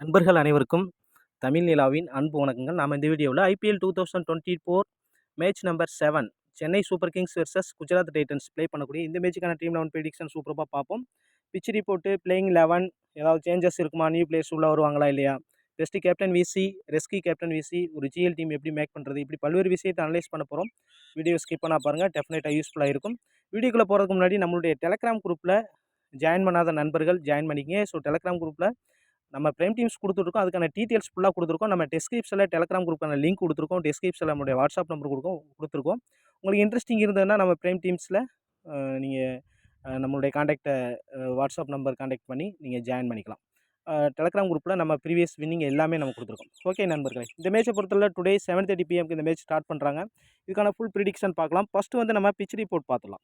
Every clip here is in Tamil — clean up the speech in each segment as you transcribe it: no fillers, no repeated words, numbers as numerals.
நண்பர்கள் அனைவருக்கும் தமிழ் நிலாவின் அன்பு வணக்கங்கள். நாம் இந்த வீடியோவில் IPL 2024 match number 7 Chennai Super Kings versus Gujarat Titans play பண்ணக்கூடிய இந்த மேட்சுக்கான டீம் 11 ப்ரெடிக்ஷன் சூப்பராக பார்ப்போம். பிச் ரிப்போர்ட்டு, பிளேயிங் 11, ஏதாவது சேஞ்சஸ் இருக்குமா, நியூ பிளேயர்ஸ் உள்ளே வருவாங்களா இல்லையா, டெஸ்ட் கேப்டன் விசி, ரெஸ்கி கேப்டன் விசி, ஒரு ஜிஎல் டீம் எப்படி மேக் பண்ணுறது, இப்படி பல்வேறு விஷயத்தை அனலைஸ் பண்ண போகிறோம். வீடியோ ஸ்கிப் பண்ணால் பாருங்கள், டெஃபினட்டாக யூஸ்ஃபுல்லாக இருக்கும். வீடியோக்குள்ளே போகிறதுக்கு முன்னாடி நம்மளுடைய டெலகிராம் குரூப்பில் ஜாயின் பண்ணாத நண்பர்கள் ஜாயின் பண்ணிக்கங்க. ஸோ டெலகிராம் குரூப்பில் நம்ம பிரைம் டீம்ஸ் கொடுத்துருக்கோம், அதுக்கான டீட்டெயில்ஸ் ஃபுல்லாக கொடுத்துருக்கோம். நம்ம டெஸ்கிரிப்ஷனில் டெலகிராம் குரூப்புக்கான லிங்க் கொடுத்துருக்கோம், டெஸ்கிரிப்ஷனில் நம்மளுடைய வாட்ஸ்அப் நம்பர் கொடுத்துருக்கோம். உங்களுக்கு இன்ட்ரெஸ்டிங் இருந்ததுன்னா நம்ம பிரைம் டீம்ஸில் நீங்கள் நம்மளுடைய காண்டாக்டை வாட்ஸ்அப் நம்பர் காண்டாக்ட் பண்ணி நீங்கள் ஜாயின் பண்ணிக்கலாம். டெலகிராம் குரூப்பில் நம்ம ப்ரீவியஸ் வின்னிங் எல்லாமே நம்ம கொடுத்துருக்கோம். ஓகே நண்பர்களே, இந்த மேட்சை பொறுத்தவரை டுடே 7:30 PM இந்த மேட்ச் ஸ்டார்ட் பண்ணுறாங்க. இதுக்கான ஃபுல் ப்ரிடிக்ஷன் பார்க்கலாம். ஃபஸ்ட்டு வந்து நம்ம பிச் ரிப்போர்ட் பார்த்துலாம்.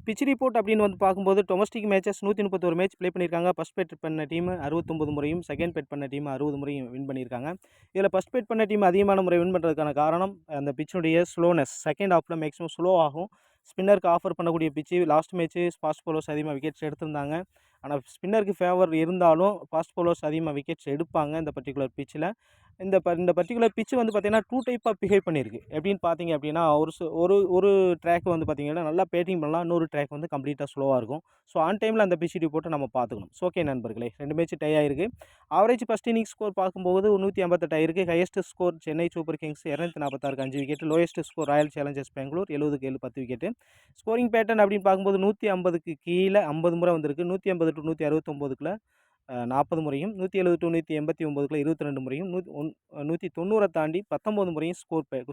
பிச் ரிப்போர்ட் அப்படின்னு வந்து பார்க்கும்போது டொமஸ்டிக் மேட்சஸ் 131 மேட்ச் ப்ளே பண்ணியிருக்காங்க. ஃபஸ்ட் பேட் பண்ண டீம் 69 முறையும், செகண்ட் பேட் பண்ண டீம் 60 முறையும் வின் பண்ணியிருக்காங்க. இதில் ஃபஸ்ட் பேட் பண்ண டீம் அதிகமான முறை வின் பண்ணுறதுக்கான காரணம் அந்த பிச்சுடைய ஸ்லோனஸ். செகண்ட் ஹாஃபில் மேக்ஸிமம் ஸ்லோ ஆகும். ஸ்பின்னருக்கு ஆஃபர் பண்ணக்கூடிய பிச்சு. லாஸ்ட் மேட்ச்சு ஃபாஸ்ட் பவுலர்ஸ் அதிகமாக விக்கெட்ஸ் எடுத்திருந்தாங்க. ஆனால் ஸ்பின்னருக்கு ஃபேவர் இருந்தாலும் ஃபாஸ்ட் பவுலர்ஸ் அதிகமாக விக்கெட்ஸ் எடுப்பாங்க இந்த பர்டிகுலர் பிச்சில். இந்த பர்டிகுலர் பிச்சு வந்து பார்த்திங்கன்னா 2 டைப்பாக பிஹேவ் பண்ணியிருக்கு. எப்படின்னு பார்த்தீங்க அப்படின்னா, ஒரு ட்ராக் வந்து பார்த்திங்கன்னா நல்லா பேட்டிங் பண்ணலாம், இன்னொரு ட்ராக் வந்து கம்ப்ளீட்டாக ஸ்லோவாக இருக்கும். ஸோ ஆன் டைமில் அந்த பிச் ரிப்போர்ட்டை நம்ம பார்த்துக்கணும். ஸோ ஓகே நண்பர்களே, 2 மேட்ச் டை ஆயிருக்கு. ஆவரேஜ் ஃபஸ்ட் இன்னிங்ஸ் ஸ்கோர் பார்க்கும்போது 158 ஆயிருக்கு. Highest score Chennai Super Kings 246 5 wicket. Lowest score Royal Challengers Bangalore 70க்கு 7 10 விக்கெட். ஸ்கோரிங் பேட்டர்ன் அப்படின்னு பார்க்கும்போது 150க்கு கீழே 50 முறை வந்திருக்கு. 150 to 169க்குள்ள 40 முறையும், 170 to 189க்குள்ள 22 முறையும், 190 தாண்டி 19 முறையும்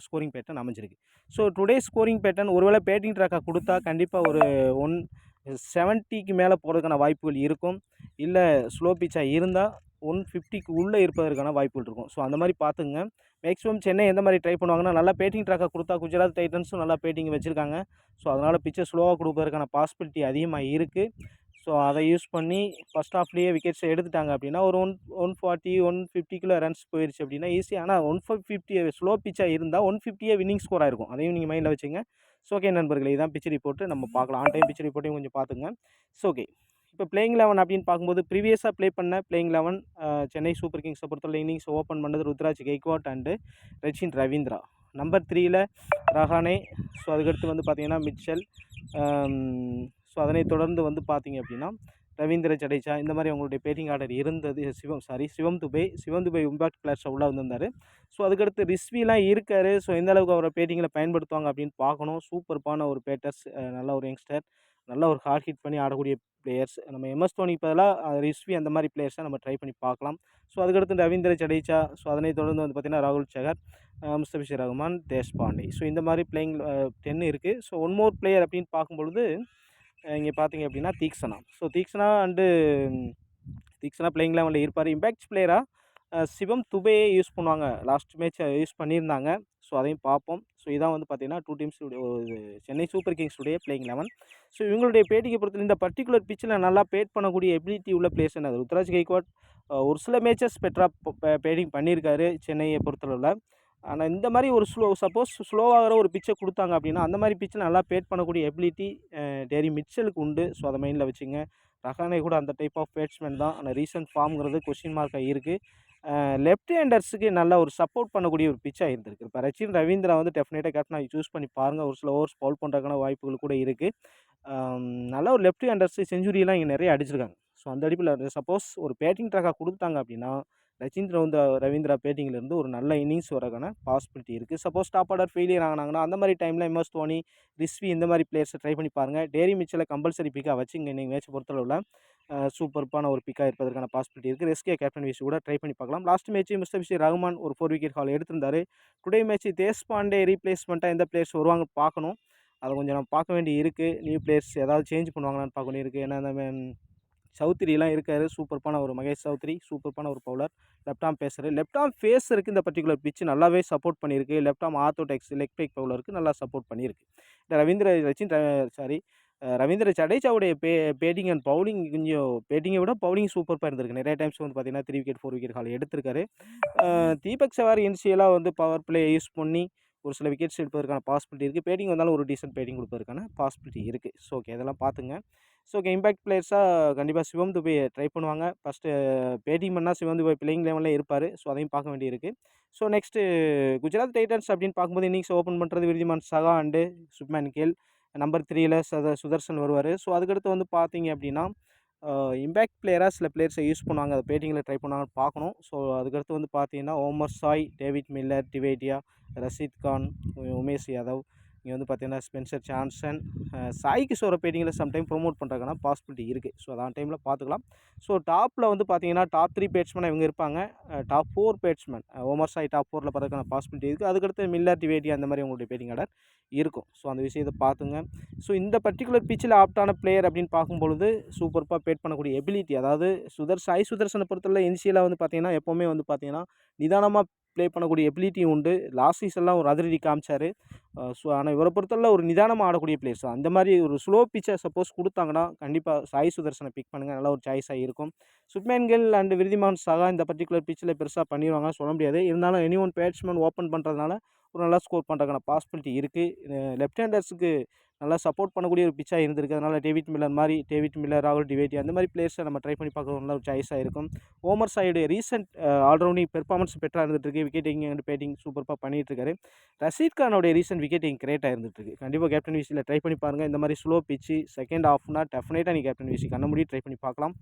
ஸ்கோரிங் பேட்டர்ன் அமைஞ்சிருக்கு. ஸோ டுடே ஸ்கோரிங் பேட்டர்ன் ஒருவேளை பேட்டிங் ட்ராக்காக கொடுத்தா கண்டிப்பாக ஒரு 170க்கு மேலே போகிறதுக்கான வாய்ப்புகள் இருக்கும். இல்லை ஸ்லோ பிச்சாக இருந்தால் 150க்கு உள்ளே இருப்பதற்கான வாய்ப்புகள் இருக்கும். ஸோ அந்த மாதிரி பார்த்துங்க. மேக்ஸிமம் சென்னை எந்த மாதிரி ட்ரை பண்ணுவாங்கன்னா, நல்லா பேட்டிங் ட்ராக்காக கொடுத்தா குஜராத் டைட்டன்ஸும் நல்லா பேட்டிங் வச்சுருக்காங்க. ஸோ அதனால் பிச்சை ஸ்லோவாக கொடுப்பதற்கான பாசிபிலிட்டி அதிகமாக இருக்குது. ஸோ அதை யூஸ் பண்ணி ஃபஸ்ட் ஹாஃப்லேயே விக்கெட்ஸை எடுத்துட்டாங்க அப்படின்னா ஒரு 140 150க்குள்ளே ரன்ஸ் போயிடுச்சு அப்படின்னா ஈஸி. ஆனால் 150 ஸ்லோ பிச்சாக இருந்தால் 150 வின்னிங் ஸ்கோராக இருக்கும். அதையும் நீங்கள் மைண்டில் வச்சுங்க. ஸோ ஓகே நண்பர்களே, இதுதான் பிச் ரிப்போர்ட்டு. நம்ம பார்க்கலாம். ஆன் டைம் பிச் ரிப்போர்ட்டையும் கொஞ்சம் பார்த்துங்க. ஸோ ஓகே, இப்போ பிளேயிங் 11 அப்படின்னு பார்க்கும்போது ப்ரீவியஸாக ப்ளே பண்ண பிளேயிங் 11 சென்னை சூப்பர் கிங்ஸை பொறுத்தவரை இன்னிங்ஸ் ஓப்பன் பண்ணது ருத்ராஜ் கெய்க்வாட் அண்டு ரச்சின் ரவீந்திரா. நம்பர் 3ல் ரஹானே. ஸோ அதுக்கடுத்து வந்து பார்த்திங்கன்னா மிச்சல். ஸோ அதனைத் தொடர்ந்து வந்து பார்த்திங்க அப்படின்னா ரவீந்திர ஜடேஜா. இந்த மாதிரி அவங்களுடைய பேட்டிங் ஆர்டர் இருந்தது. சிவம் துபே இம்பாக்ட் பிளேயர்ஸை உள்ளே வந்திருந்தார். ஸோ அதுக்கடுத்து ரிஸ்விலாம் இருக்கார். ஸோ எந்த அளவுக்கு அவரை பேட்டிங்கில் பயன்படுத்துவாங்க அப்படின்னு பார்க்கணும். சூப்பர்பான ஒரு பேட்டர்ஸ், நல்ல ஒரு யங்ஸ்டர், நல்ல ஒரு ஹார்ட் ஹிட் பண்ணி ஆடக்கூடிய பிளேயர்ஸ். நம்ம எம்எஸ் தோனி பதிலாக ரிஸ்வி அந்த மாதிரி பிளேயர்ஸை நம்ம ட்ரை பண்ணி பார்க்கலாம். ஸோ அதுக்கடுத்து ரவீந்திர ஜடேஜா. ஸோ அதனைத் தொடர்ந்து வந்து பார்த்திங்கன்னா ராகுல் சஹர், முஸ்தபிஷர் ரஹ்மான், தேஷ்பாண்டே. ஸோ இந்த மாதிரி பிளேயிங் 10 இருக்குது. ஸோ ஒன் மோர் பிளேயர் அப்படின்னு பார்க்கும்பொழுது இங்கே பார்த்தீங்க அப்படின்னா தீக்ஷனா. ஸோ தீக்ஷனா பிளேயிங் 11ல் இருப்பார். இம்பேக்ட் பிளேயராக சிவம் துபேயை யூஸ் பண்ணுவாங்க. லாஸ்ட் மேட்ச் யூஸ் பண்ணியிருந்தாங்க. ஸோ அதையும் பார்ப்போம். ஸோ இதான் வந்து பார்த்திங்கன்னா 2 டீம்ஸுடைய சென்னை சூப்பர் கிங்ஸுடைய பிளேயிங் 11. ஸோ இவங்களுடைய பேட்டிங்கை பொறுத்தவரை இந்த பர்டிகுலர் பிச்சில் நல்லா பேட் பண்ணக்கூடிய எபிலிட்டி உள்ள பிளேயர்ஸ் என்ன, ருத்ராஜ் கெய்க்வாட் ஒரு சில மேட்சஸ் பெட்டராக பேட்டிங் பண்ணியிருக்காரு சென்னையை பொறுத்தளவில். ஆனால் இந்த மாதிரி ஒரு சப்போஸ் ஸ்லோவாகிற ஒரு பிச்சை கொடுத்தாங்க அப்படின்னா அந்த மாதிரி பிச்சில் நல்லா பேட் பண்ணக்கூடிய எபிலிட்டி டேரி மிச்சலுக்கு உண்டு. ஸோ அதை மைண்டில் வச்சுங்க. ரஹானே கூட அந்த டைப் ஆஃப் பேட்ஸ்மேன் தான். ஆனால் ரீசன்ட் ஃபார்ம்ங்கிறது கொஸ்டின் மார்க்காக இருக்குது. லெஃப்ட் ஹேண்டர்ஸுக்கு நல்லா ஒரு சப்போர்ட் பண்ணக்கூடிய ஒரு பிச்சாக இருந்திருக்கு. இப்போ ரச்சின் ரவீந்திரா வந்து டெஃபினட்டாக கேப்டனாக சூஸ் பண்ணி பாருங்கள். ஒரு சில ஓவர்ஸ் பவுல் பண்ணுறதுக்கான வாய்ப்புகள் கூட இருக்குது. நல்லா ஒரு லெஃப்ட் ஹேண்டர்ஸு செஞ்சுரியெலாம் இங்கே நிறைய அடிச்சிருக்காங்க. ஸோ அந்த அடிப்பில் சப்போஸ் ஒரு பேட்டிங் ட்ராக்காக கொடுத்தாங்க அப்படின்னா ரவீந்திரா பேட்டிங்கிலேருந்து ஒரு நல்ல இன்னிங்ஸ் வரக்கான பாசிபிலிட்டி இருக்குது. சப்போஸ் டாப் ஆர்டர் ஃபெயிலியர் ஆனாங்கன்னா அந்த மாதிரி டைமில் எம்எஸ் தோனி, ரிஸ்வி இந்த மாதிரி பிளேயர்ஸை ட்ரை பண்ணி பாருங்கள். டேரி மிச்சலை கம்பல்சரி பிக்காக வச்சுங்க. இன்றைக்கி மேட்ச் பொறுத்தளவில் சூப்பர்பான ஒரு பிக்காக இருப்பதற்கான பாசிபிலிட்டி இருக்குது. ரெஸ்கே கேப்டன் விசி கூட ட்ரை பண்ணி பார்க்கலாம். லாஸ்ட் மேட்ச்சு முஸ்தபிஷர் ரஹ்மான் ஒரு 4 விக்கெட் ஹால் எடுத்திருந்தார். டுடே மேட்ச் தேஷ்பாண்டே ரீப்ளேஸ்மெண்ட்டாக எந்த பிளேயர்ஸ் வருவாங்க பார்க்கணும். அதை கொஞ்சம் நம்ம பார்க்க வேண்டி இருக்குது. நியூ பிளேயர்ஸ் ஏதாவது சேஞ்ச் பண்ணுவாங்களான்னு பார்க்க வேண்டி இருக்குது. ஏன்னா அந்த சௌத்ரிலாம் இருக்கார். சூப்பர்பான ஒரு மகேஷ் சௌத்ரி, சூப்பர்பான ஒரு பவுலர், லெஃப்ட் ஆர்ம் பேஸருக்கு இந்த பர்டிகுலர் பிச்சு நல்லாவே சப்போர்ட் பண்ணியிருக்கு. Left arm orthodox leg break பவுலருக்கு நல்லா சப்போர்ட் பண்ணியிருக்கு. இந்த ரவீந்திர ஜடேஜாவுடைய பேட்டிங் அண்ட் பவுலிங் கொஞ்சம் பேட்டிங்கை விட பவுலிங் சூப்பராக இருந்திருக்கு. நிறைய டைம்ஸ் வந்து பார்த்திங்கன்னா 3 விக்கெட் 4 விக்கெட் ஹால் எடுத்திருக்காரு. தீபக் சவார் இனிஷியலாக வந்து பவர் பிளே யூஸ் பண்ணி ஒரு சில விக்கெட்ஸ் எடுப்பதற்கான பாசிபிலிட்டி இருக்குது. பேட்டிங் வந்தாலும் ஒரு டீசென்ட் பேட்டிங் கொடுப்பதற்கான பாசிபிலிட்டி இருக்குது. ஸோ ஓகே, அதெல்லாம் பார்த்துங்க. ஸோ இம்பேக்ட் பிளேயர்ஸாக கண்டிப்பாக சிவம் துபே ட்ரை பண்ணுவாங்க. ஃபஸ்ட்டு பேட்டிங் பண்ணால் சிவம் துபே பிளேயிங் லெவலில் இருப்பார். ஸோ அதையும் பார்க்க வேண்டியிருக்கு. ஸோ நெக்ஸ்ட்டு குஜராத் டைட்டன்ஸ் அப்படின்னு பார்க்கும்போது இன்னிங்ஸ் ஓப்பன் பண்ணுறது விருதிமான் சகா and Shubman kill. Number 3ல Sudarshan வருவார். ஸோ அதுக்கடுத்து வந்து பார்த்தீங்க அப்படின்னா இம்பேக்ட் பிளேயராக சில பிளேயர்ஸை யூஸ் பண்ணுவாங்க. அதை பேட்டிங்கில் ட்ரை பண்ணுவாங்கன்னு பார்க்கணும். ஸோ அதுக்கடுத்து வந்து பார்த்தீங்கன்னா Omarzai, David Miller, Tewatia, Rashid Khan, Umesh Yadav, இங்கே வந்து பார்த்தீங்கன்னா ஸ்பென்சர் ஜான்சன், சாய் கிஷோரை பேட்டிங்கில் சம்டைம் ப்ரொமோட் பண்ணுறதுக்கான பாசிபிலிட்டி இருக்குது. ஸோ அதான் டைமில் பார்த்துக்கலாம். ஸோ டாப்பில் வந்து பார்த்தீங்கன்னா டாப் 3 பேட்ஸ்மேன் இவங்க இருப்பாங்க. Top 4 batsman Omarzai top 4ல் பார்க்கறதுக்கான பாசிபிலிட்டி இருக்குது. அதுக்கடுத்து மில்லர், டிவேடியா அந்த மாதிரி உங்களுடைய பேட்டிங் ஆர்டர் இருக்கும். ஸோ அந்த விஷயத்தை பார்த்துங்க. ஸோ இந்த பர்டிகுலர் பிச்சில் ஆப்டான பிளேயர் அப்படின்னு பார்க்கும்பொழுது சூப்பராக பேட் பண்ணக்கூடிய எபிலிட்டி, அதாவது சாய் சுதர்சனை பொறுத்தவரை இனிஷியலாக வந்து பார்த்தீங்கன்னா எப்போவுமே வந்து பார்த்தீங்கன்னா நிதானமாக ப்ளே பண்ணக்கூடிய எபிலிட்டியும் உண்டு. லாஸ்ட் சீசன்லாம் ஒரு அதிரடி காமிச்சார். ஸோ ஆனால் இவரை பொறுத்தவரை ஒரு நிதானமாக ஆடக்கூடிய பிளேயர்ஸ் தான். அந்த மாதிரி ஒரு ஸ்லோ பிச்சை சப்போஸ் கொடுத்தாங்கன்னா கண்டிப்பாக சாய் சுதர்சனை பிக் பண்ணுங்கள், நல்ல ஒரு சாய்ஸாக இருக்கும். சுப்மேன் கில் அண்ட் விருதிமான் சகா இந்த பர்டிகுலர் பிச்சில் பெருசாக பண்ணிடுவாங்கன்னு சொல்ல முடியாது. இருந்தாலும் எனி ஒன் பேட்ஸ்மேன் ஓப்பன் பண்ணுறதுனால ஒரு நல்லா ஸ்கோர் பண்ணுறதுக்கான பாசிபிலிட்டி இருக்குது. லெஃப்ட் ஹேண்டர்ஸுக்கு நல்லா சப்போர்ட் பண்ணக்கூடிய ஒரு பிச்சாக இருந்திருக்கு. அதனால் டேவிட் மில்லர், ராகுல் டிவேட்டி அந்த மாதிரி பிளேயர்ஸை நம்ம ட்ரை பண்ணி பார்க்க நல்ல ஒரு சாய்ஸாக இருக்கும். ஓமர் சாயுடைய ரீசெண்ட் ஆல்ரவுண்டிங் பெர்ஃபார்மன்ஸ் பெட்டராக இருந்துகிட்ருக்கு. விக்கெட் டேக்கிங் அண்ட் பேட்டிங் சூப்பராக பண்ணிகிட்ருக்காரு. ரஷீத் கானோடைய ரீசெண்ட் விக்கெட் டேக்கிங் கிரேட்டாக இருந்துகிட்ருக்கு. கண்டிப்பாக கேப்டன் விசியில் ட்ரை பண்ணி பாருங்கள். இந்த மாதிரி ஸ்லோ பிச்சு செகண்ட் ஹாஃப்னா டெஃபினட்டாக நீங்கள் கேப்டன் விசி கண்ண மூடி ட்ரை பண்ணி பார்க்கலாம்.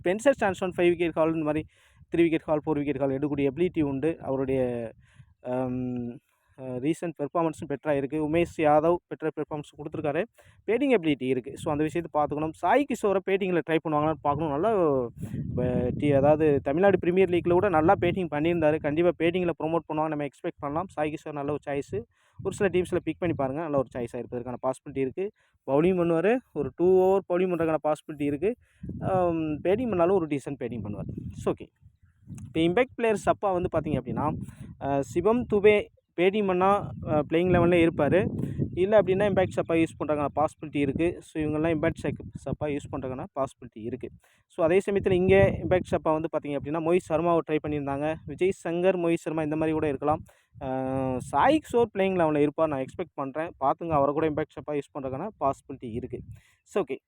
ஸ்பென்சர் ஜான்சன் 5 விக்கெட் ஹால், இந்த மாதிரி 3 விக்கெட் ஹால், 4 விக்கெட் ஹால் எடுக்கக்கூடிய எபிலிட்டி உண்டு. அவருடைய ரீசெண்ட் பெர்ஃபார்மன்ஸும் பெட்டராக இருக்குது. உமேஷ் யாதவ் பெட்டர் பெர்ஃபார்மன்ஸ் கொடுத்துருக்காரு. பேட்டிங் எபிலிட்டி இருக்குது. ஸோ அந்த விஷயத்தை பார்த்துக்கணும். சாய் கிஷோரை பேட்டிங்கில் ட்ரை பண்ணுவாங்களான்னு பார்க்கணும். நல்லா அதாவது தமிழ்நாடு பிரீமியர் லீக்கில் கூட நல்லா பேட்டிங் பண்ணியிருந்தார். கண்டிப்பாக பேட்டிங்கில் ப்ரொமோட் பண்ணுவாங்க நம்ம எக்ஸ்பெக்ட் பண்ணலாம். சாய் கிஷோர் நல்ல ஒரு சாய்ஸு. ஒரு சில டீம்ஸில் பிக் பண்ணி பாருங்கள், நல்ல ஒரு சாய்ஸாக இருப்பதற்கான பாசிபிலிட்டி இருக்குது. பவுலிங் பண்ணுவார். ஒரு 2 ஓவர் பவுலிங் பண்ணுறதுக்கான பாசிபிலிட்டி இருக்குது. பேட்டிங் பண்ணாலும் ஒரு டீசென்ட் பேட்டிங் பண்ணுவார். It's okay. இப்போ இம்பேக்ட் பிளேயர்ஸ் அப்பா வந்து பார்த்தீங்க அப்படின்னா சிவம் துபே பேட்டிங் பண்ணால் பிளேயிங் லெவலில் இருப்பார். இல்லை அப்படின்னா இம்பேக்ட் சப்பா யூஸ் பண்ணுறதுக்கான பாசிபிலிட்டி இருக்குது. ஸோ இவங்கெல்லாம் இம்பேக்ட் சப்பா யூஸ் பண்ணுறதுக்கான பாசிபிலிட்டி இருக்குது. ஸோ அதே சமயத்தில் இங்கே இம்பேக்ட் சப்பா வந்து பார்த்திங்க அப்படின்னா மோஹித் சர்மாவை ட்ரை பண்ணியிருந்தாங்க. விஜய் சங்கர், மோஹித் சர்மா இந்த மாதிரி கூட இருக்கலாம். சாய் கிஷோர் பிளேயிங் லெவலில் இருப்பார் நான் எக்ஸ்பெக்ட் பண்ணுறேன். பார்த்துங்க, அவரை கூட இம்பேக்ட் சப்பா யூஸ் பண்ணுறதுக்கான பாசிபிலிட்டி இருக்குது. So okay.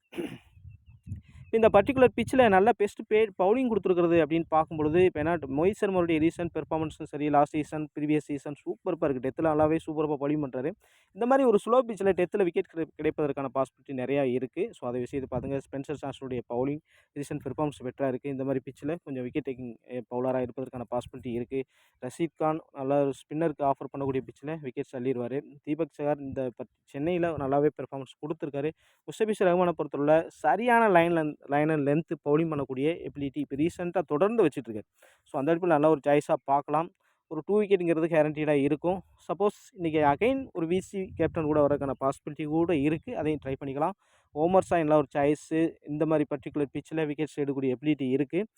இந்த பர்டிகுலர் பிச்சில் நல்ல பெஸ்ட் பவுலிங் கொடுத்துருக்குறது அப்படின்னு பார்க்கும்பொழுது இப்போ என்ன மோஹித் சர்மாவுடைய ரீசெண்ட் பெர்ஃபார்மன்ஸும் சரி, லாஸ்ட் சீசன் ப்ரீவியஸ் சீசன் சூப்பராக இருக்குது. டெத்தில் நல்லாவே சூப்பராக பவுலிங் பண்ணுறாரு. இந்த மாதிரி ஒரு ஸ்லோ பிச்சில் டெத்தில் விக்கெட் கிடைப்பதற்கான பாசிபிலிட்டி நிறையா இருக்குது. ஸோ அதை விஷயத்தை பார்த்துங்க. ஸ்பென்சர் ஜான்சனுடைய பவுலிங் ரீசெண்ட் பெர்ஃபார்மன்ஸ் பெட்டராக இருக்குது. இந்த மாதிரி பிச்சில் கொஞ்சம் விக்கெட் டேக்கிங் பவுலராக இருப்பதற்கான பாசிபிலிட்டி இருக்குது. ரஷீத் கான் நல்லா ஸ்பின்னருக்கு ஆஃபர் பண்ணக்கூடிய பிச்சில் விக்கெட் தள்ளிடுவார். தீபக் சகார் இந்த சென்னையில் நல்லாவே பெர்ஃபார்மன்ஸ் கொடுத்துருக்காரு. முஸ்தபிஷர் ரஹ்மானை பொறுத்தவரை சரியான லைன் அண்ட் லென்த்து பவுலிங் பண்ணக்கூடிய எபிலிட்டி இப்போ ரீசெண்டாக தொடர்ந்து வச்சுட்ருக்காரு. ஸோ அந்த இடத்துல நல்ல ஒரு சாய்ஸாக பார்க்கலாம். ஒரு 2 விக்கெட்டுங்கிறது கேரண்டீடாக இருக்கும். சப்போஸ் இன்றைக்கி அகைன் ஒரு விசி கேப்டன் கூட வரதுக்கான பாசிபிலிட்டி கூட இருக்குது. அதையும் ட்ரை பண்ணிக்கலாம். ஓமர் சாய் நல்ல ஒரு சாய்ஸு. இந்த மாதிரி பர்டிகுலர் பிச்சில் விக்கெட்ஸ் எடுக்கக்கூடிய எபிலிட்டி இருக்குது.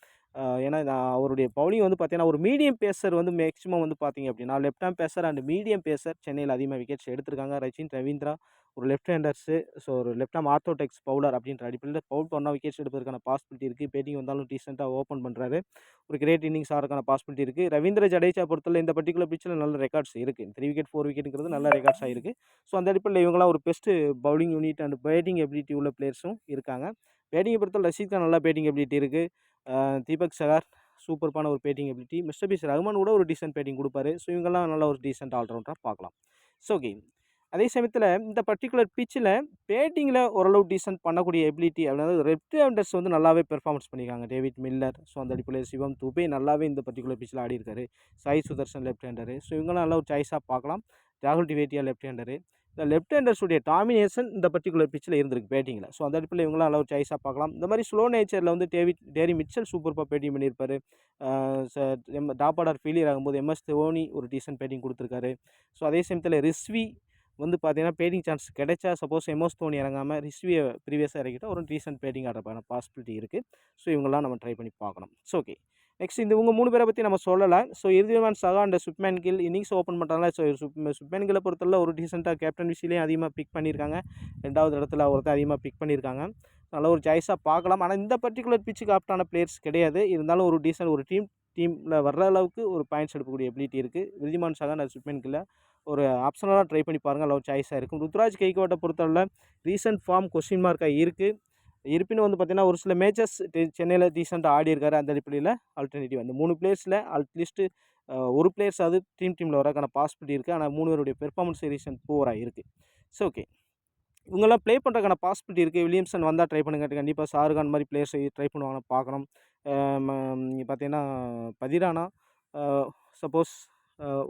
ஏன்னா அவருடைய பவுலிங் வந்து பார்த்தீங்கன்னா ஒரு மீடியம் பேசர் வந்து மேக்ஸிமம் வந்து பார்த்தீங்க அப்படின்னா left hand pacer and medium pacer சென்னையில் அதிகமாக விக்கெட்ஸ் எடுத்திருக்காங்க. ரவீந்திரா ஒரு லெஃப்ட் ஹேண்டர்ஸு. ஸோ ஒரு லெஃப்ட் ஹேம் ஆர்த்தோடெக்ஸ் பவுலர் அப்படின்ற அடிப்படையில் பவுல் பண்ணால் விக்கெட்ஸ் எடுப்பதற்கான பாசிபிலிட்டி இருக்குது. பேட்டிங் வந்தாலும் டீசெண்டாக ஓப்பன் பண்ணுறாரு. ஒரு கிரேட் இன்னிங்ஸ் ஆகிறதுக்கான பாசிபிலிட்டி இருக்குது. ரவீந்திர ஜடேஜா பொறுத்தவரை இந்த பர்டிகுலர் பிச்சில் நல்ல ரெக்கார்ட்ஸ் இருக்குது. 3 விக்கெட் 4 விக்கெட்டுங்கிறது நல்ல ரெக்கார்ட்ஸாக இருக்குது. ஸோ அந்த அடிப்படையில் இவங்களாம் ஒரு best bowling unit and batting ability உள்ள பிளேயர்ஸும் இருக்காங்க. பேட்டிங்கை பொறுத்தவரை ரஷீத் கான் நல்லா பேட்டிங் எபிலிட்டி இருக்குது. தீபக் சகார் சூப்பர்பான ஒரு பேட்டிங் எபிலிட்டி. முஸ்தபிஷர் ரஹ்மான் கூட ஒரு டீசென்ட் பேட்டிங் கொடுப்பாரு. ஸோ இவங்கெல்லாம் நல்ல ஒரு டீசென்ட் ஆல்ரவுண்டராக பார்க்கலாம். So okay. அதே சமயத்தில் இந்த பர்டிகுலர் பிச்சில் பேட்டிங்கில் ஓரளவு டீசென்ட் பண்ணக்கூடிய எபிலிட்டி அதாவது லெஃப்ட் ஹேண்டர்ஸ் வந்து நல்லாவே பெர்ஃபார்மன்ஸ் பண்ணியிருக்காங்க. டேவிட் மில்லர், ஸோ அந்த அடிப்படையில் சிவம் துபே நல்லாவே இந்த பர்டிகுலர் பிச்சில் ஆடி இருக்காரு. Sai Sudharsan left hander. So இவங்கெல்லாம் நல்ல ஒரு சாய்ஸாக பார்க்கலாம். ராகுல் டிவேட்டியா லெஃப்ட் ஹேண்டரு. இந்த லெஃப்ட் ஹேண்டர்ஸுடைய டாமினேஷன் இந்த பர்டிகுலர் பிச்சில் இருந்திருக்கு பேட்டிங்கில். ஸோ அந்த அடிப்படையில் இவங்களாம் நல்ல ஒரு சாய்ஸாக பார்க்கலாம். இந்த மாதிரி ஸ்லோ நேச்சரில் வந்து டேரி மிச்சல் சூப்பராக பேட்டிங் பண்ணியிருப்பார். டாப் ஆர்டர் ஃபெயிலியர் ஆகும்போது எம்எஸ் தோனி ஒரு டீசென்ட் பேட்டிங் கொடுத்துருக்காரு. ஸோ அதே சமயத்தில் ரிஸ்வி வந்து பார்த்தீங்கன்னா பேட்டிங் சான்ஸ் கிடைச்சா சப்போஸ் எம்எஸ் தோனி இறங்காமல் ரிஸ்வியை ப்ரீவியஸாக இறக்கிட்டால் ஒரு ரீசெண்ட் பேட்டிங் ஆடுறதுக்கான பாசிபிலிட்டி இருக்குது. ஸோ இவங்கெல்லாம் நம்ம ட்ரை பண்ணி பார்க்கணும். So okay. நெக்ஸ்ட் இவங்க 3 பேரை பற்றி நம்ம சொல்லலை. ஸோ விருதிமான் சகா and Shubman kill innings open பண்ணுறாங்களா. ஸோ சுப்மேன் கில்லை பொறுத்தவரை ஒரு டீசெண்டாக கேப்டன் விசிலையும் அதிகமாக பிக் பண்ணியிருக்காங்க. 2வது இடத்துல ஒருத்தர் அதிகமாக பிக் பண்ணியிருக்காங்க. நல்ல ஒரு சாய்ஸாக பார்க்கலாம். ஆனால் இந்த பர்டிகுலர் பிச்சுக்கு ஆப்டான பிளேயர்ஸ் கிடையாது. இருந்தாலும் ஒரு டீசென்ட் ஒரு டீமில் வர்ற அளவுக்கு ஒரு பாயிண்ட்ஸ் எடுக்கக்கூடிய எபிலிட்டி இருக்குது. விருதிமான் சகா அண்ட் சுப்மேன் கில்லை ஒரு ஆப்ஷனலாக ட்ரை பண்ணி பாருங்கள். நல்ல ஒரு சாய்ஸாக இருக்கும். ருத்ராஜ் கெய்க்வாட்டை பொறுத்தவரை ரீசெண்ட் ஃபார்ம் கொஸ்டின் மார்க்காக இருக்குது. இருப்பினும் வந்து பார்த்தீங்கன்னா, ஒரு சில மேட்சஸ் சென்னையில டீசென்ட்டா ஆடியிருக்காரு. அந்த அடிப்படையில ஆல்டர்னேட்டிவ் அந்த 3 பிளேயர்ஸ்ல அட்லீஸ்ட் ஒரு பிளேயர்ஸாவது டீம்ல வரதுக்கான பாசிபிலிட்டி இருக்கு. ஆனா 3 பேருடைய பெர்ஃபார்மன்ஸ் ரீசென்ட் புவரா இருக்கு. ஓகே. இவங்கலாம் ப்ளே பண்ணுறதுக்கான பாசிபிலிட்டி இருக்குது. வில்லியம்சன் வந்தா ட்ரை பண்ணுங்க. கண்டிப்பா ஷாருக்கான் மாரி பிளேயர்ஸை ட்ரை பண்ணுவாங்கன்னு பார்க்கணும். இங்க பார்த்தீங்கன்னா, பதிரானா அ சப்போஸ்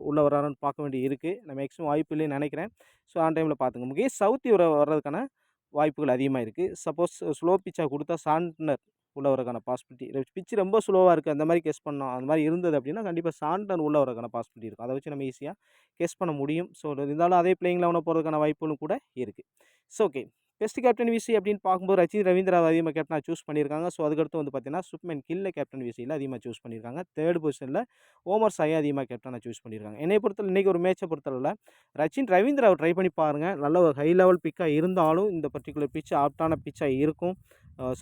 உள்ள வராரான்னு பார்க்க வேண்டி இருக்கு. நான் மேக்ஸிமம் வாய்ப்பு இல்லைன்னு நெனைக்கிறேன். ஸோ ஆன் டைம்ல பார்த்துங்க. முகேஷ் சவுத்தி வர்றதுக்கான வாய்ப்புகள் அதிகமா இருக்கு. சப்போஸ் ஸ்லோ பிட்ச்சா குடுத்தா சாண்ட்னர் உள்ள வரதுக்கான பாசிபிலிட்டி. பிட்ச் ரொம்ப ஸ்லோவா இருக்கு. அந்த மாரி கெஸ் பண்ணோம். அந்த மாரி இருந்தது அப்டின்னா, கண்டிப்பா சாண்ட்னர் உள்ள வரதுக்கான பாசிபிலிட்டி இருக்கும். அத வச்சு நம்ம ஈஸியா கெஸ் பண்ண முடியும். ஸோ இருந்தாலும் அதே பிளேயிங் 11 போறதுக்கான வாய்ப்புகளும் கூட இருக்கு. ஓகே. டெஸ்ட் கேப்டன் விசி அப்படின்னு பார்க்கும்போது ரச்சின் ரவீந்திராவ அதிகமாக கேப்டனா சூஸ் பண்ணியிருக்காங்க. ஸோ அதுக்கடுத்து வந்து பார்த்தீங்கன்னா, சுப்மன் கில்ல கேப்டன் விசியில அதிகமாக சூஸ் பண்ணியிருக்காங்க. 3 பொசிஷனில ஓமர் சாய அதிகமாக கேப்டனா சூஸ் பண்ணியிருக்காங்க. என்னைய பொறுத்தவரை இன்னைக்கு ஒரு மேட்சை பொறுத்தளவுல ரச்சின் ரவீந்திராவ ட்ரை பண்ணி பாருங்க. நல்ல ஒரு ஹை லெவல் பிக்கா இருந்தாலும் இந்த பர்ட்டிகுலர் பிட்ச் ஆப்டான பிட்சா இருக்கும்.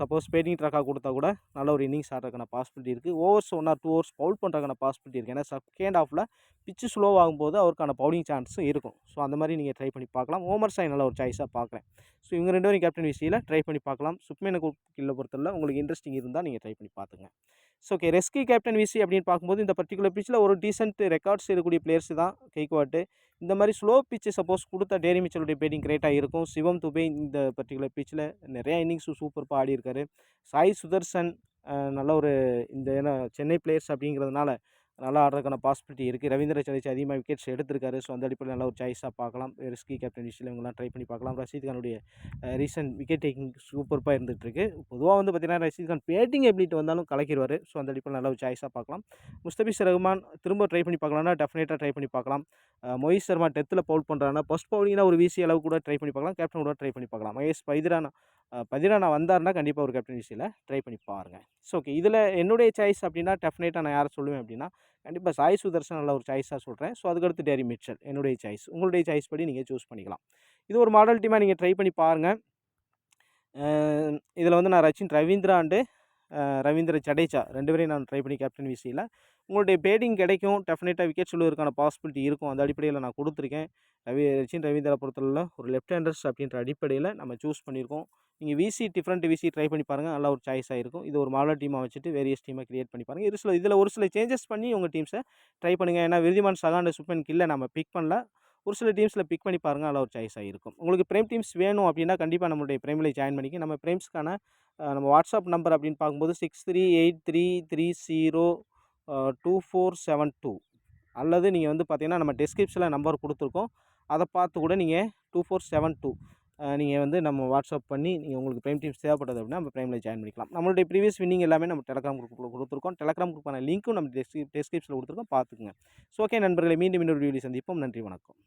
சப்போஸ் பேட்டிங் ட்ராக்கா குடுத்தா கூட நல்ல ஒரு இன்னிங்ஸ் ஆடுறதுக்கான பாசிபிலிட்டி இருக்கு. ஓவர்ஸ் 1 ஆர் 2 ஓவர்ஸ் பவுல் பண்ணுறதுக்கான பாசிபிலிட்டி இருக்கு. ஏன்னா செகண்ட் ஹாஃப்ல பிட்ச் ஸ்லோவாகும்போது அவருக்கான பவுலிங் சான்ஸும் இருக்கும். ஸோ அந்த மாரி நீங்க ட்ரை பண்ணி பார்க்கலாம். ஓமர் சாய் நல்ல ஒரு சாய்ஸா பார்க்குறேன். ஸோ இவங்க 2 பேரும் கேப்டன் விசியில ட்ரை பண்ணி பார்க்கலாம். சுப்மேன கில்ல பொறுத்தவரையில உங்களுக்கு இன்ட்ரெஸ்டிங் இருந்தா நீங்க ட்ரை பண்ணி பார்த்துங்க. ஓகே. ரெஸ்கி கேப்டன் விசி அப்படின்னு பார்க்கும்போது இந்த பர்ட்டிகுலர் பிட்ச்ல ஒரு டீசென்ட் ரெக்கார்ட்ஸ் இருக்கக்கூடிய பிளேயர்ஸ் தான் கெய்க்வாட். இந்த மாரி ஸ்லோ பிட்ச் சப்போஸ் குடுத்தா டேரி மிச்சலுடைய பேட்டிங் கிரேட்டா இருக்கும். சிவம் துபே இந்த பர்ட்டிகுலர் பிட்ச்ல நிறைய இன்னிங்ஸ் சூப்பர்பா ஆடியிருக்காரு. சாய் சுதர்சன் நல்ல ஒரு இந்த ஏன்னா சென்னை பிளேயர்ஸ் அப்படிங்கிறதுனால நல்லா ஆடுறதுக்கான பாசிபிலிட்டி இருக்குது. ரவீந்திர ஜடேஜா அதிகமாக விக்கெட்ஸ் எடுத்திருக்காரு. ஸோ அந்த அடிப்படையில் நல்ல ஒரு சாய்ஸாக பார்க்கலாம். ரிஸ்கி கேப்டன் விஷயம் இவங்கலாம் ட்ரை பண்ணி பார்க்கலாம். ரஷீத் கானுடைய ரீசென்ட் விக்கெட் டேக்கிங் சூப்பர்பாக இருந்துகிட்ருக்கு. பொதுவாக வந்து பார்த்தீங்கன்னா, ரஷீத் கான் பேட்டிங் எபிலிட்டி வந்தாலும் கலக்கிடுவார். ஸோ அந்த அடிப்படையில் நல்ல ஒரு சாய்ஸாக பார்க்கலாம். முஸ்தபிஷ் ரஹ்மான் திரும்ப ட்ரை பண்ணி பார்க்கலாம்னா டெஃபினட்டாக ட்ரை பண்ணி பார்க்கலாம். மொஹித் சர்மா டெத்தில் பவுல் பண்ணுறாங்கன்னா ஃபர்ஸ்ட் பவுலிங்னா ஒரு விசி அளவு கூட ட்ரை பண்ணி பார்க்கலாம். கேப்டன் கூட ட்ரை பண்ணி பார்க்கலாம். மகேஷ் பதிரானா வந்தாருன்னா கண்டிப்பாக ஒரு கேப்டன் விசியில் ட்ரை பண்ணி பாருங்க. ஓகே. இதில் என்னுடைய சாய்ஸ் அப்படின்னா டெஃபினட்டாக நான் யாரை சொல்லுவேன் அப்படின்னா, கண்டிப்பாக சாய் சுதர்சன் நல்ல ஒரு சாய்ஸாக சொல்கிறேன். ஸோ அதுக்கடுத்து டேரி மிச்சல் என்னுடைய சாய்ஸ். உங்களுடைய சாய்ஸ் படி நீங்கள் சூஸ் பண்ணிக்கலாம். இது ஒரு மாடல் டீமாக நீங்கள் ட்ரை பண்ணி பாருங்க. இதில் வந்து நான் ரச்சின் ரவீந்திரா அண்டு ரவீந்திர ஜடேஜா 2 பேரையும் நான் ட்ரை பண்ணி கேப்டன் விசியில் உங்களுடைய பேட்டிங் கிடைக்கும். டெஃபினட்டாக விக்கெட் சொல்வதற்கான பாசிபிலிட்டி இருக்கும். அந்த அடிப்படையில் நான் கொடுத்துருக்கேன். ரச்சின் ரவீந்திரா பொறுத்தளவுல ஒரு லெஃப்ட் ஹேண்டர்ஸ் அப்படின்ற அடிப்படையில் நம்ம சூஸ் பண்ணியிருக்கோம். நீங்கள் விசி டிஃப்ரெண்ட் விசி ட்ரை பண்ணி பாருங்கள். நல்ல ஒரு சாய்ஸாக இருக்கும். இது ஒரு மாடல் டீமாக வச்சுட்டு வேரியஸ் டீமை கிரியேட் பண்ணி பாருங்கள். இதில் ஒரு சில சேஞ்சஸ் பண்ணி உங்கள் டீம்ஸை ட்ரை பண்ணுங்கள். ஏன்னா விருதிமான் சகாண்ட சுப்மன் கில்ல நம்ம பிக் பண்ணல. ஒரு சில டீம்ஸில் பிக் பண்ணி பாருங்கள். நல்ல ஒரு சாய்ஸாக இருக்கும். உங்களுக்கு பிரேம் டீம்ஸ் வேணும் அப்படின்னா கண்டிப்பாக நம்மளுடைய பிரேமில் ஜாயின் பண்ணிக்க. நம்ம பிரேம்ஸ்க்கான நம்ம வாட்ஸ்அப் நம்பர் அப்படின்னு பார்க்கும்போது 6383302472 அல்லது நீங்கள் வந்து பார்த்தீங்கன்னா நம்ம டிஸ்கிரிப்ஷனில் நம்பர் கொடுத்துருக்கோம். அதை பார்த்து கூட நீங்கள் 2472 நீங்கள் வந்து நம்ம வாட்ஸ்அப் பண்ணி நீங்கள் உங்களுக்கு பிரைம் டீம்ஸ் தேவைப்பட்டது அப்படின்னா நம்ம பிரைமில் ஜாயின் பண்ணிக்கலாம். நம்மளுடைய ப்ரீவியஸ் வின்னிங் எல்லாமே நம்ம டெலகிராம் குரூப்பில் கொடுத்துருக்கோம். டெலகிராம் குரூப்பான லிங்க்கும் நம்ம டிஸ்கிரிப்ஷனில் கொடுத்துருக்கோம். பார்த்துக்குங்க. ஓகே நண்பர்களை மீண்டும் இன்னொரு வீடியோ சந்திப்போம். நன்றி வணக்கம்.